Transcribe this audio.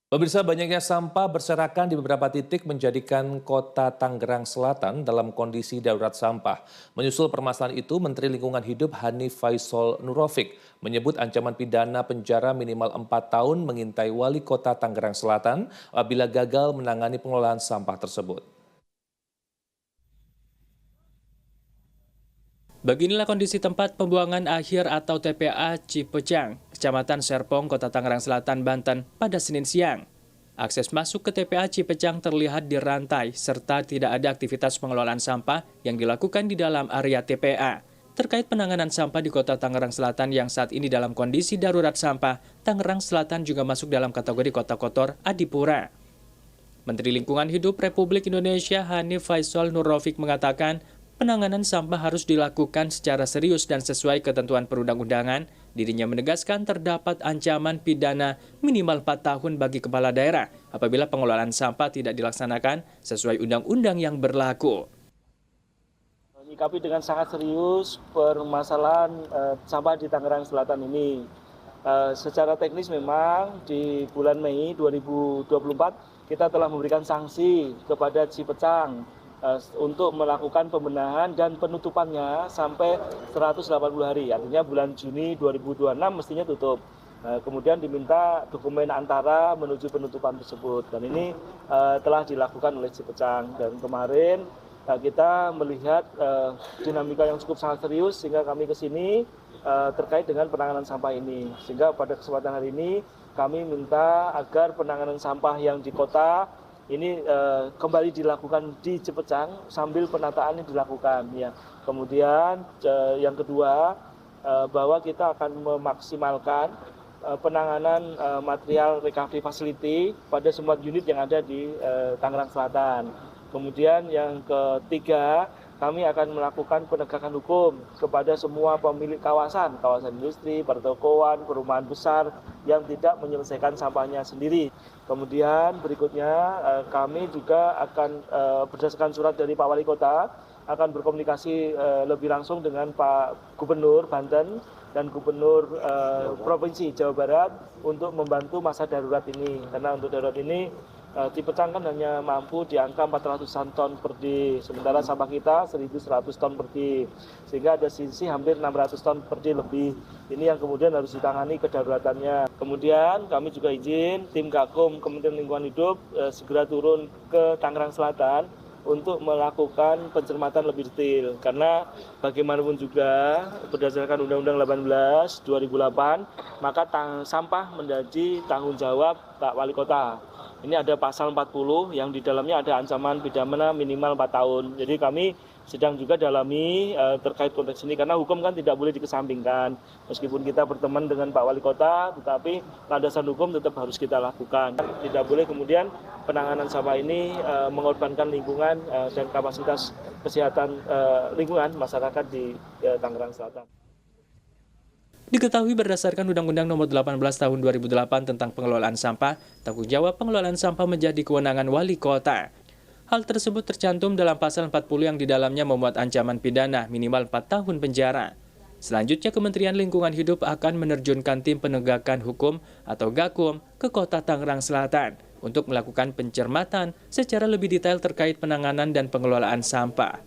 Pemirsa, banyaknya sampah berserakan di beberapa titik menjadikan kota Tangerang Selatan dalam kondisi darurat sampah. Menyusul permasalahan itu, Menteri Lingkungan Hidup Hanif Faisal Nurofik menyebut ancaman pidana penjara minimal 4 tahun mengintai wali kota Tangerang Selatan apabila gagal menangani pengelolaan sampah tersebut. Beginilah kondisi tempat pembuangan akhir atau TPA Cipecang, Kecamatan Serpong, Kota Tangerang Selatan, Banten, pada Senin siang. Akses masuk ke TPA Cipecang terlihat di rantai, serta tidak ada aktivitas pengelolaan sampah yang dilakukan di dalam area TPA. Terkait penanganan sampah di Kota Tangerang Selatan yang saat ini dalam kondisi darurat sampah, Tangerang Selatan juga masuk dalam kategori kota kotor Adipura. Menteri Lingkungan Hidup Republik Indonesia Hanif Faisal Nurofik mengatakan, penanganan sampah harus dilakukan secara serius dan sesuai ketentuan perundang-undangan. Dirinya menegaskan terdapat ancaman pidana minimal 4 tahun bagi kepala daerah apabila pengelolaan sampah tidak dilaksanakan sesuai undang-undang yang berlaku. Menyikapi dengan sangat serius permasalahan sampah di Tangerang Selatan ini. Secara teknis memang di bulan Mei 2024 kita telah memberikan sanksi kepada Cipecang untuk melakukan pembenahan dan penutupannya sampai 180 hari. Artinya bulan Juni 2026 mestinya tutup. Kemudian diminta dokumen antara menuju penutupan tersebut. Dan ini telah dilakukan oleh Cipecang. Dan kemarin kita melihat dinamika yang cukup sangat serius sehingga kami ke sini terkait dengan penanganan sampah ini. Sehingga pada kesempatan hari ini kami minta agar penanganan sampah yang di kota ini kembali dilakukan di Cipecang sambil penataan yang dilakukan. Ya. Kemudian yang kedua bahwa kita akan memaksimalkan penanganan material recovery facility pada semua unit yang ada di Tangerang Selatan. Kemudian yang ketiga, kami akan melakukan penegakan hukum kepada semua pemilik kawasan industri, pertokoan, perumahan besar yang tidak menyelesaikan sampahnya sendiri. Kemudian berikutnya kami juga akan berdasarkan surat dari Pak Wali Kota akan berkomunikasi lebih langsung dengan Pak Gubernur Banten dan Gubernur Provinsi Jawa Barat untuk membantu masa darurat ini. Karena untuk darurat ini Cipecang kan hanya mampu di angka 400-an ton per day, sementara sampah kita 1.100 ton per day, sehingga ada sisi hampir 600 ton per day lebih. Ini yang kemudian harus ditangani kedaruratannya. Kemudian kami juga izin tim Gakum Kementerian Lingkungan Hidup segera turun ke Tangerang Selatan untuk melakukan pencermatan lebih detail. Karena bagaimanapun juga berdasarkan Undang-Undang 18 2008, maka sampah menjadi tanggung jawab Pak Wali Kota. Ini ada pasal 40 yang di dalamnya ada ancaman pidana minimal 4 tahun. Jadi kami sedang juga dalami terkait konteks ini karena hukum kan tidak boleh dikesampingkan. Meskipun kita berteman dengan Pak Wali Kota, tetapi landasan hukum tetap harus kita lakukan. Tidak boleh kemudian penanganan sampah ini mengorbankan lingkungan dan kapasitas kesehatan lingkungan masyarakat di Tangerang Selatan. Diketahui berdasarkan Undang-Undang Nomor 18 Tahun 2008 tentang pengelolaan sampah, tanggung jawab pengelolaan sampah menjadi kewenangan wali kota. Hal tersebut tercantum dalam pasal 40 yang di dalamnya memuat ancaman pidana minimal 4 tahun penjara. Selanjutnya, Kementerian Lingkungan Hidup akan menerjunkan tim penegakan hukum atau Gakum ke Kota Tangerang Selatan untuk melakukan pencermatan secara lebih detail terkait penanganan dan pengelolaan sampah.